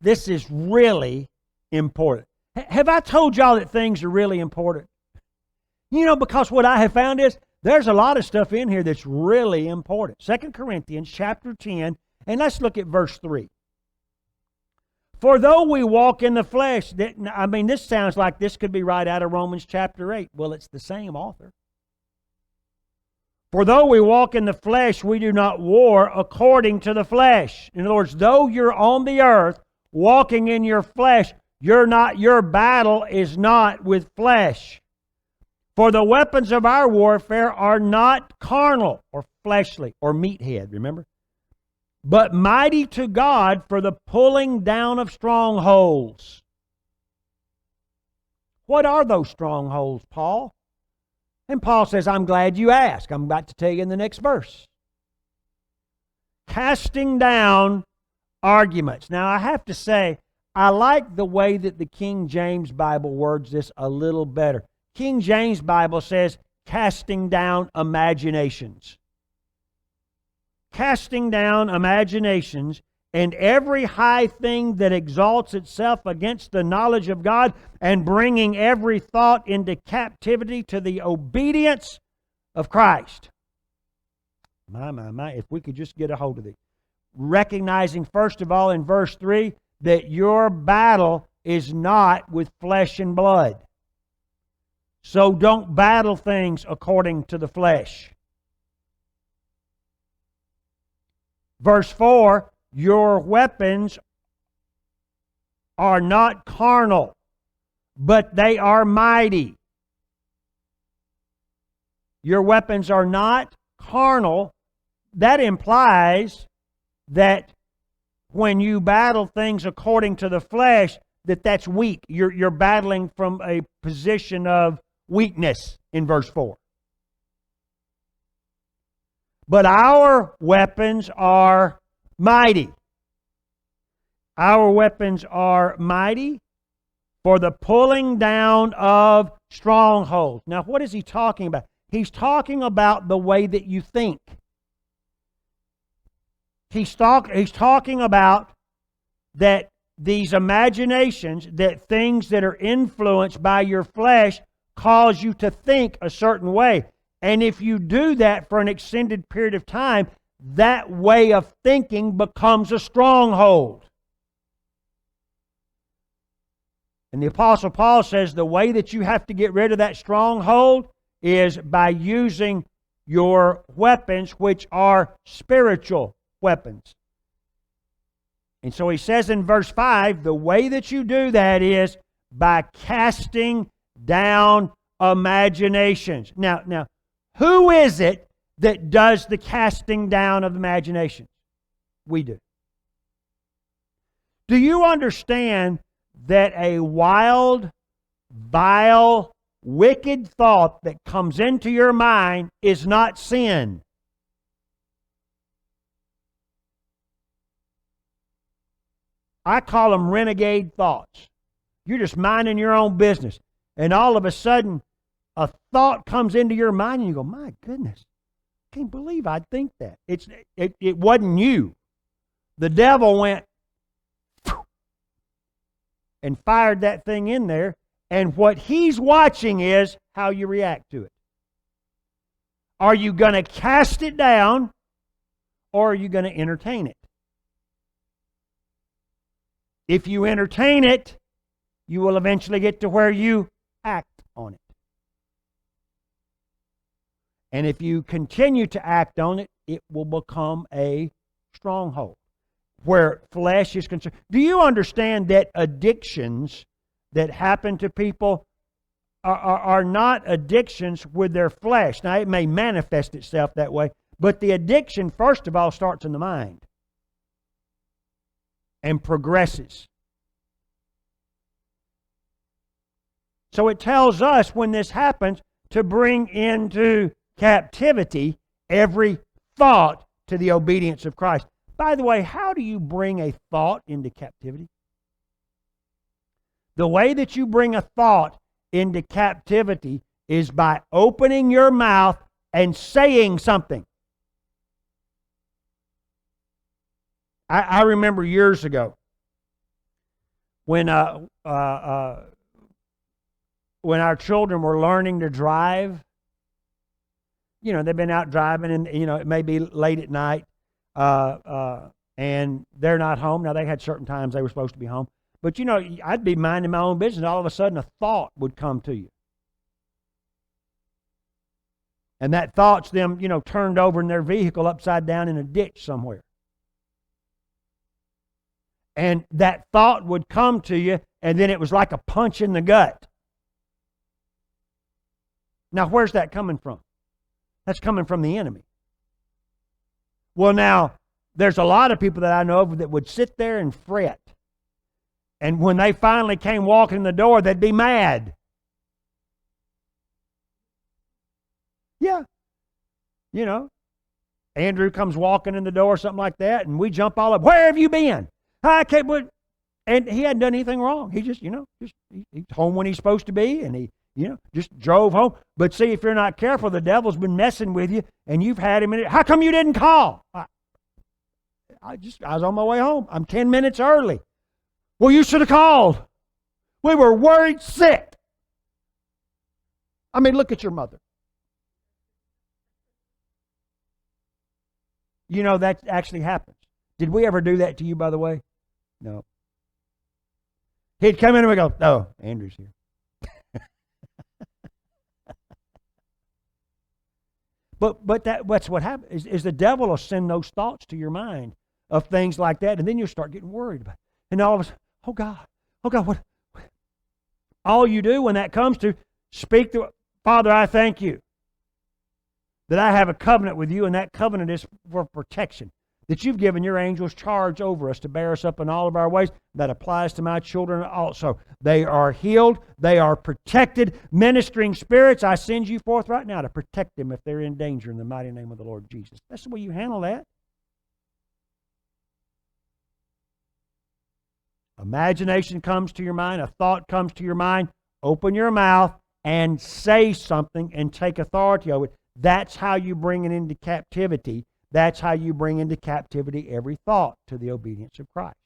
This is really important. Have I told y'all that things are really important? Because what I have found is there's a lot of stuff in here that's really important. 2 Corinthians chapter 10, and let's look at verse 3. For though we walk in the flesh, this sounds like this could be right out of Romans chapter 8. Well, it's the same author. For though we walk in the flesh, we do not war according to the flesh. In other words, though you're on the earth, walking in your flesh, your battle is not with flesh. For the weapons of our warfare are not carnal or fleshly or meathead, remember? But mighty to God for the pulling down of strongholds. What are those strongholds, Paul? And Paul says, I'm glad you asked. I'm about to tell you in the next verse. Casting down arguments. Now, I have to say, I like the way that the King James Bible words this a little better. King James Bible says, casting down imaginations. Casting down imaginations and every high thing that exalts itself against the knowledge of God, and bringing every thought into captivity to the obedience of Christ. My, if we could just get a hold of it. Recognizing, first of all, in verse 3, that your battle is not with flesh and blood. So don't battle things according to the flesh. Verse 4, your weapons are not carnal, but they are mighty. Your weapons are not carnal. That implies that when you battle things according to the flesh, that's weak. You're battling from a position of weakness in verse 4. But our weapons are mighty. Our weapons are mighty for the pulling down of strongholds. Now, what is he talking about? He's talking about the way that you think. He's talking about that these imaginations, that things that are influenced by your flesh cause you to think a certain way. And if you do that for an extended period of time, that way of thinking becomes a stronghold. And the Apostle Paul says the way that you have to get rid of that stronghold is by using your weapons, which are spiritual weapons. And so he says in verse 5, the way that you do that is by casting down imaginations. Now, who is it that does the casting down of imaginations? We do. Do you understand that a wild, vile, wicked thought that comes into your mind is not sin? I call them renegade thoughts. You're just minding your own business, and all of a sudden a thought comes into your mind and you go, my goodness, I can't believe I'd think that. It wasn't you. The devil went and fired that thing in there, and what he's watching is how you react to it. Are you going to cast it down, or are you going to entertain it? If you entertain it, you will eventually get to where you act on it. And if you continue to act on it, it will become a stronghold where flesh is concerned. Do you understand that addictions that happen to people are not addictions with their flesh? Now, it may manifest itself that way, but the addiction, first of all, starts in the mind and progresses. So it tells us when this happens to bring into captivity every thought to the obedience of Christ. By the way, how do you bring a thought into captivity? The way that you bring a thought into captivity is by opening your mouth and saying something. I remember years ago, when our children were learning to drive, you know, they've been out driving, and you know, it may be late at night, and they're not home. Now, they had certain times they were supposed to be home, but you know, I'd be minding my own business, and all of a sudden a thought would come to you. And that thought's them, you know, turned over in their vehicle upside down in a ditch somewhere. And that thought would come to you, and then it was like a punch in the gut. Now, where's that coming from? That's coming from the enemy. Well, now, there's a lot of people that I know of that would sit there and fret. And when they finally came walking in the door, they'd be mad. Yeah. You know, Andrew comes walking in the door or something like that, and we jump all up. Where have you been? I can't. And he hadn't done anything wrong. He just, you know, he's home when he's supposed to be, and he, you know, just drove home. But see, if you're not careful, the devil's been messing with you, and you've had him in it. How come you didn't call? I was on my way home. I'm 10 minutes early. Well, you should have called. We were worried sick. I mean, look at your mother. You know, that actually happens. Did we ever do that to you, by the way? No. He'd come in and we go, oh, Andrew's here. But that's what happens, is the devil will send those thoughts to your mind of things like that, and then you'll start getting worried about it. And all of a sudden, oh God, what? All you do when that comes to, speak to, Father, I thank you that I have a covenant with you, and that covenant is for protection. That you've given your angels charge over us to bear us up in all of our ways. That applies to my children also. They are healed. They are protected. Ministering spirits, I send you forth right now to protect them if they're in danger in the mighty name of the Lord Jesus. That's the way you handle that. Imagination comes to your mind. A thought comes to your mind. Open your mouth and say something and take authority over it. That's how you bring it into captivity. That's how you bring into captivity every thought to the obedience of Christ.